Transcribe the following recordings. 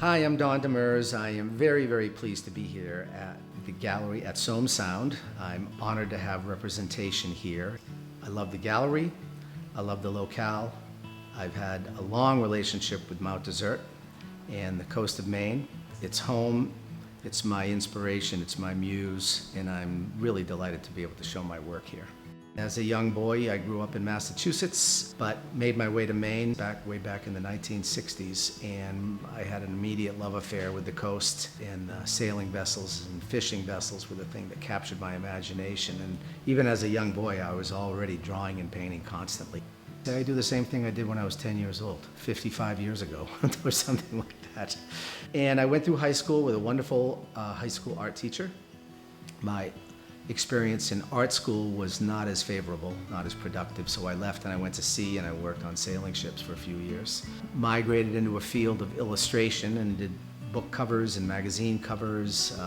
Hi, I'm Don Demers. I am very, very pleased to be here at the gallery at Soam Sound. I'm honored to have representation here. I love the gallery. I love the locale. I've had a long relationship with Mount Desert and the coast of Maine. It's home, it's my inspiration, it's my muse, and I'm really delighted to be able to show my work here. As a young boy, I grew up in Massachusetts, but made my way to Maine way back in the 1960s, and I had an immediate love affair with the coast, and sailing vessels and fishing vessels were the thing that captured my imagination. And even as a young boy, I was already drawing and painting constantly. I do the same thing I did when I was 10 years old, 55 years ago, or something like that. And I went through high school with a wonderful high school art teacher. My experience in art school was not as favorable, not as productive, so I left and I went to sea and I worked on sailing ships for a few years. Migrated into a field of illustration and did book covers and magazine covers,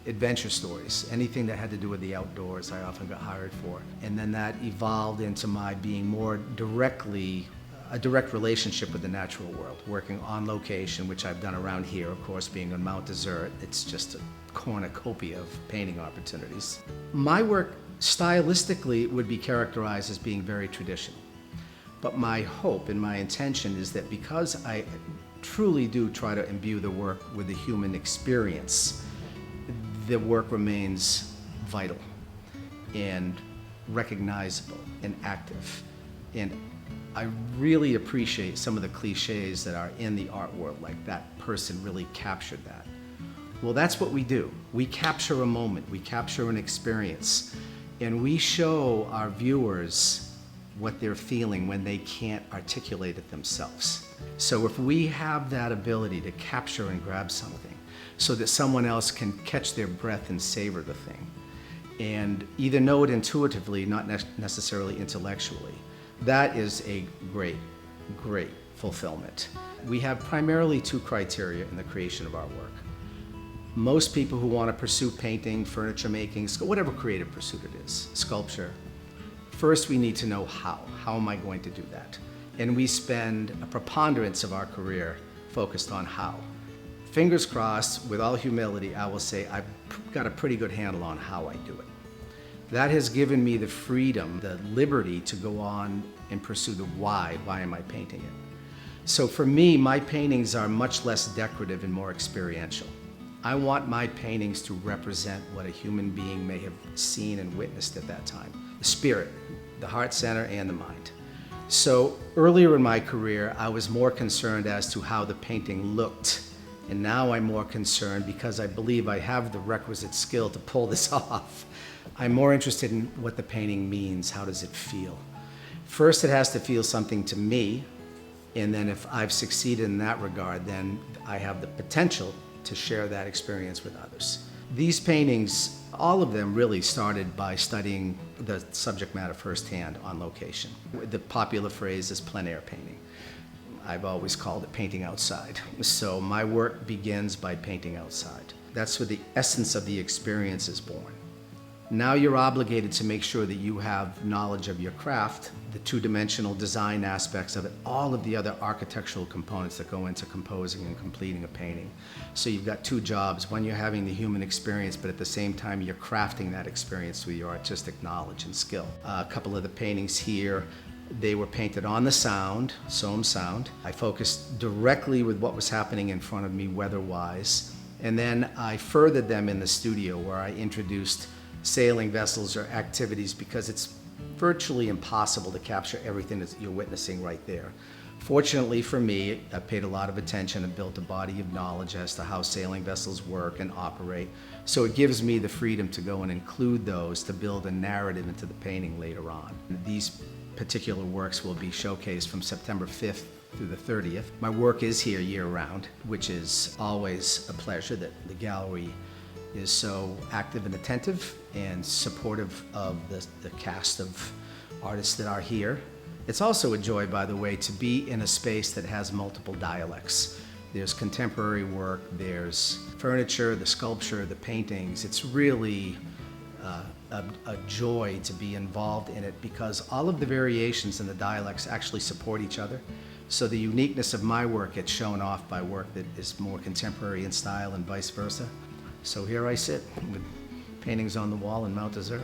adventure stories, anything that had to do with the outdoors I often got hired for. And then that evolved into my being more a direct relationship with the natural world, working on location, which I've done around here, of course, being on Mount Desert. It's just a cornucopia of painting opportunities. My work stylistically would be characterized as being very traditional. But my hope and my intention is that because I truly do try to imbue the work with the human experience, the work remains vital and recognizable and active. And I really appreciate some of the cliches that are in the art world, like that person really captured that. Well, that's what we do. We capture a moment, we capture an experience, and we show our viewers what they're feeling when they can't articulate it themselves. So if we have that ability to capture and grab something so that someone else can catch their breath and savor the thing, and either know it intuitively, not necessarily intellectually, that is a great, great fulfillment. We have primarily two criteria in the creation of our work. Most people who want to pursue painting, furniture making, whatever creative pursuit it is, sculpture, first we need to know how. How am I going to do that? And we spend a preponderance of our career focused on how. Fingers crossed, with all humility, I will say I've got a pretty good handle on how I do it. That has given me the freedom, the liberty to go on and pursue the why. Why am I painting it? So for me, my paintings are much less decorative and more experiential. I want my paintings to represent what a human being may have seen and witnessed at that time. The spirit, the heart center, and the mind. So earlier in my career, I was more concerned as to how the painting looked. And now I'm more concerned, because I believe I have the requisite skill to pull this off. I'm more interested in what the painting means. How does it feel? First, it has to feel something to me, and then if I've succeeded in that regard, then I have the potential to share that experience with others. These paintings, all of them really started by studying the subject matter firsthand on location. The popular phrase is plein air painting. I've always called it painting outside. So my work begins by painting outside. That's where the essence of the experience is born. Now you're obligated to make sure that you have knowledge of your craft, the two-dimensional design aspects of it, all of the other architectural components that go into composing and completing a painting. So you've got two jobs. One, you're having the human experience, but at the same time, you're crafting that experience through your artistic knowledge and skill. A couple of the paintings here, they were painted on the Sound, Soam Sound. I focused directly with what was happening in front of me weather-wise, and then I furthered them in the studio where I introduced sailing vessels or activities, because it's virtually impossible to capture everything that you're witnessing right there. Fortunately for me, I paid a lot of attention and built a body of knowledge as to how sailing vessels work and operate. So it gives me the freedom to go and include those to build a narrative into the painting later on. These particular works will be showcased from September 5th through the 30th. My work is here year-round, which is always a pleasure that the gallery is so active and attentive and supportive of the cast of artists that are here. It's also a joy, by the way, to be in a space that has multiple dialects. There's contemporary work, there's furniture, the sculpture, the paintings. It's really a joy to be involved in it, because all of the variations in the dialects actually support each other. So the uniqueness of my work gets shown off by work that is more contemporary in style and vice versa. So here I sit with paintings on the wall in Mount Desert.